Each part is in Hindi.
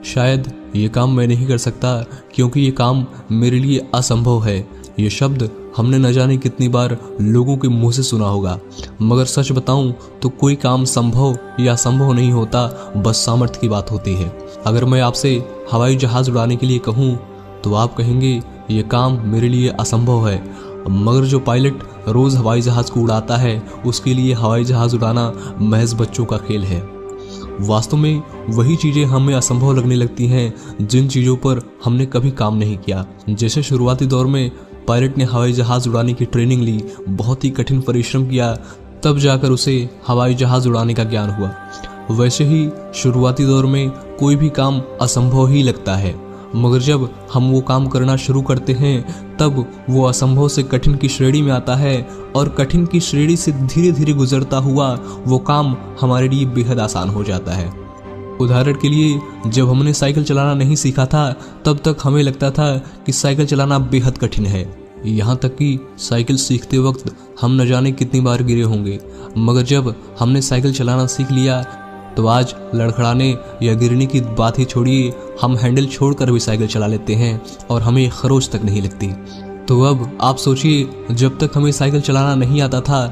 शायद ये काम मैं नहीं कर सकता क्योंकि ये काम मेरे लिए असंभव है। ये शब्द हमने न जाने कितनी बार लोगों के मुंह से सुना होगा, मगर सच बताऊं तो कोई काम संभव या असंभव नहीं होता, बस सामर्थ्य की बात होती है। अगर मैं आपसे हवाई जहाज उड़ाने के लिए कहूं तो आप कहेंगे ये काम मेरे लिए असंभव है, मगर जो पायलट रोज हवाई जहाज को उड़ाता है उसके लिए हवाई जहाज उड़ाना महज बच्चों का खेल है। वास्तव में वही चीजें हमें असंभव लगने लगती हैं जिन चीजों पर हमने कभी काम नहीं किया। जैसे शुरुआती दौर में पायलट ने हवाई जहाज उड़ाने की ट्रेनिंग ली, बहुत ही कठिन परिश्रम किया, तब जाकर उसे हवाई जहाज उड़ाने का ज्ञान हुआ। वैसे ही शुरुआती दौर में कोई भी काम असंभव ही लगता है, मगर जब हम वो काम करना शुरू करते हैं तब वो असंभव से कठिन की श्रेणी में आता है और कठिन की श्रेणी से धीरे धीरे गुजरता हुआ वो काम हमारे लिए बेहद आसान हो जाता है। उदाहरण के लिए, जब हमने साइकिल चलाना नहीं सीखा था तब तक हमें लगता था कि साइकिल चलाना बेहद कठिन है। यहाँ तक कि साइकिल सीखते वक्त हम न जाने कितनी बार गिरे होंगे, मगर जब हमने साइकिल चलाना सीख लिया तो आज लड़खड़ाने या गिरने की बात ही छोड़िए, हम हैंडल छोड़कर भी साइकिल चला लेते हैं और हमें खरोच तक नहीं लगती। तो अब आप सोचिए, जब तक हमें साइकिल चलाना नहीं आता था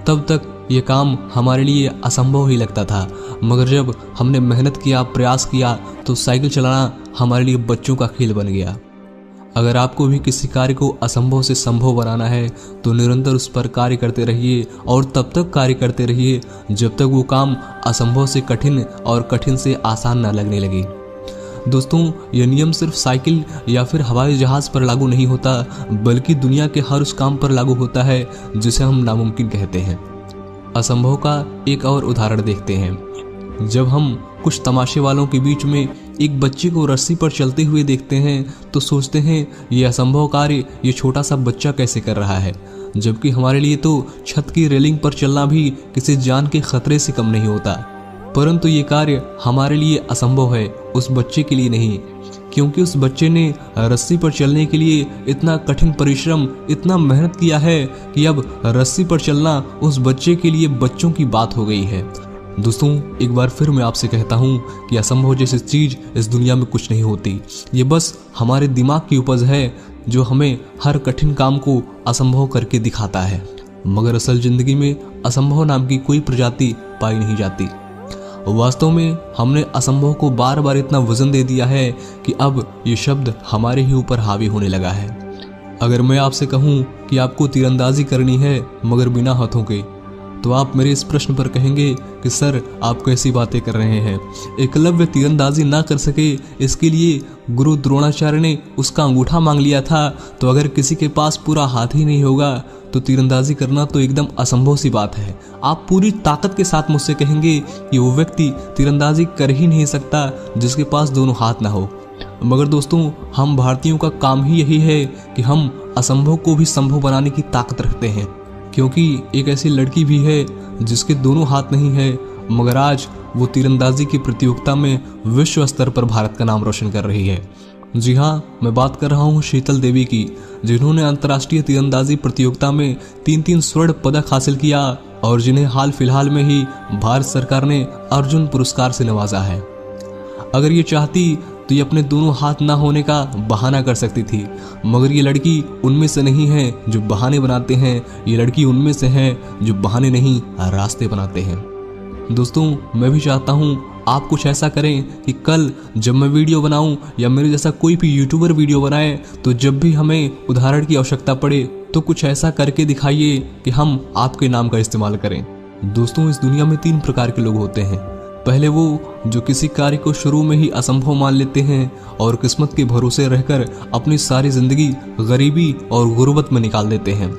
तब तक ये काम हमारे लिए असंभव ही लगता था, मगर जब हमने मेहनत किया, प्रयास किया तो साइकिल चलाना हमारे लिए बच्चों का खेल बन गया। अगर आपको भी किसी कार्य को असंभव से संभव बनाना है तो निरंतर उस पर कार्य करते रहिए और तब तक कार्य करते रहिए जब तक वो काम असंभव से कठिन और कठिन से आसान ना लगने लगे। दोस्तों, यह नियम सिर्फ साइकिल या फिर हवाई जहाज पर लागू नहीं होता, बल्कि दुनिया के हर उस काम पर लागू होता है जिसे हम नामुमकिन कहते हैं। असंभव का एक और उदाहरण देखते हैं। जब हम कुछ तमाशे वालों के बीच में एक बच्चे को रस्सी पर चलते हुए देखते हैं तो सोचते हैं ये असंभव कार्य ये छोटा सा बच्चा कैसे कर रहा है, जबकि हमारे लिए तो छत की रेलिंग पर चलना भी किसी जान के खतरे से कम नहीं होता। परंतु ये कार्य हमारे लिए असंभव है, उस बच्चे के लिए नहीं, क्योंकि उस बच्चे ने रस्सी पर चलने के लिए इतना कठिन परिश्रम, इतना मेहनत किया है कि अब रस्सी पर चलना उस बच्चे के लिए बच्चों की बात हो गई है। दोस्तों, एक बार फिर मैं आपसे कहता हूँ कि असंभव जैसी चीज इस दुनिया में कुछ नहीं होती। ये बस हमारे दिमाग की उपज है जो हमें हर कठिन काम को असंभव करके दिखाता है, मगर असल जिंदगी में असंभव नाम की कोई प्रजाति पाई नहीं जाती। वास्तव में हमने असंभव को बार बार इतना वजन दे दिया है कि अब ये शब्द हमारे ही ऊपर हावी होने लगा है। अगर मैं आपसे कहूँ कि आपको तीरंदाजी करनी है मगर बिना हाथों के, तो आप मेरे इस प्रश्न पर कहेंगे कि सर आप कैसी बातें कर रहे हैं। एकलव्य तीरंदाजी ना कर सके, इसके लिए गुरु द्रोणाचार्य ने उसका अंगूठा मांग लिया था, तो अगर किसी के पास पूरा हाथ ही नहीं होगा तो तीरंदाजी करना तो एकदम असंभव सी बात है। आप पूरी ताकत के साथ मुझसे कहेंगे कि वो व्यक्ति तीरंदाजी कर ही नहीं सकता जिसके पास दोनों हाथ ना हो। मगर दोस्तों, हम भारतीयों का काम ही यही है कि हम असंभव को भी संभव बनाने की ताकत रखते हैं, क्योंकि एक ऐसी लड़की भी है जिसके दोनों हाथ नहीं है, मगर आज वो तीरंदाजी की प्रतियोगिता में विश्व स्तर पर भारत का नाम रोशन कर रही है। जी हाँ, मैं बात कर रहा हूँ शीतल देवी की, जिन्होंने अंतर्राष्ट्रीय तीरंदाजी प्रतियोगिता में 3 स्वर्ण पदक हासिल किया और जिन्हें हाल फिलहाल में ही भारत सरकार ने अर्जुन पुरस्कार से नवाजा है। अगर ये चाहती तो ये अपने दोनों हाथ ना होने का बहाना कर सकती थी, मगर ये लड़की उनमें से नहीं है जो बहाने बनाते हैं, ये लड़की उनमें से है जो बहाने नहीं रास्ते बनाते हैं। दोस्तों, मैं भी चाहता हूँ आप कुछ ऐसा करें कि कल जब मैं वीडियो बनाऊं या मेरे जैसा कोई भी यूट्यूबर वीडियो बनाए तो जब भी हमें उदाहरण की आवश्यकता पड़े तो कुछ ऐसा करके दिखाइए कि हम आपके नाम का इस्तेमाल करें। दोस्तों, इस दुनिया में 3 प्रकार के लोग होते हैं। पहले वो जो किसी कार्य को शुरू में ही असंभव मान लेते हैं और किस्मत के भरोसे रहकर अपनी सारी जिंदगी गरीबी और गुर्बत में निकाल देते हैं।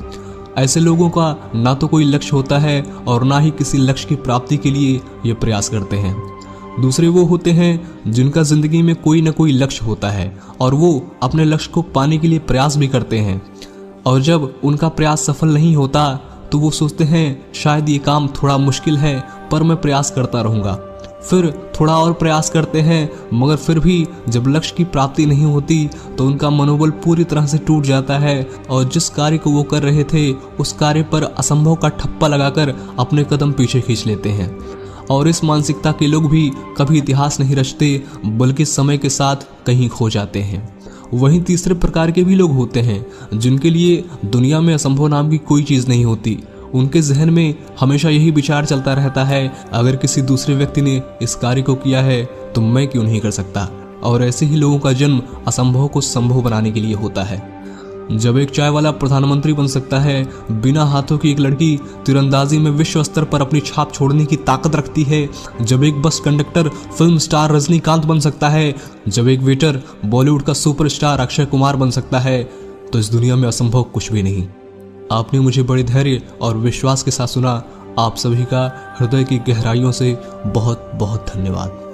ऐसे लोगों का ना तो कोई लक्ष्य होता है और ना ही किसी लक्ष्य की प्राप्ति के लिए ये प्रयास करते हैं। दूसरे वो होते हैं जिनका जिंदगी में कोई ना कोई लक्ष्य होता है और वो अपने लक्ष्य को पाने के लिए प्रयास भी करते हैं, और जब उनका प्रयास सफल नहीं होता तो वो सोचते हैं शायद ये काम थोड़ा मुश्किल है पर मैं प्रयास करता रहूँगा। फिर थोड़ा और प्रयास करते हैं, मगर फिर भी जब लक्ष्य की प्राप्ति नहीं होती तो उनका मनोबल पूरी तरह से टूट जाता है और जिस कार्य को वो कर रहे थे उस कार्य पर असंभव का ठप्पा लगाकर अपने कदम पीछे खींच लेते हैं। और इस मानसिकता के लोग भी कभी इतिहास नहीं रचते बल्कि समय के साथ कहीं खो जाते हैं। वहीं तीसरे प्रकार के भी लोग होते हैं जिनके लिए दुनिया में असंभव नाम की कोई चीज़ नहीं होती। उनके जहन में हमेशा यही विचार चलता रहता है, अगर किसी दूसरे व्यक्ति ने इस कार्य को किया है तो मैं क्यों नहीं कर सकता। और ऐसे ही लोगों का जन्म असंभव को संभव बनाने के लिए होता है। जब एक चाय वाला प्रधानमंत्री बन सकता है, बिना हाथों की एक लड़की तीरंदाजी में विश्व स्तर पर अपनी छाप छोड़ने की ताकत रखती है, जब एक bus conductor film star Rajinikanth बन सकता है, जब एक वेटर बॉलीवुड का सुपरस्टार अक्षय कुमार बन सकता है, तो इस दुनिया में असंभव कुछ भी नहीं। आपने मुझे बड़े धैर्य और विश्वास के साथ सुना। आप सभी का हृदय की गहराइयों से बहुत बहुत धन्यवाद।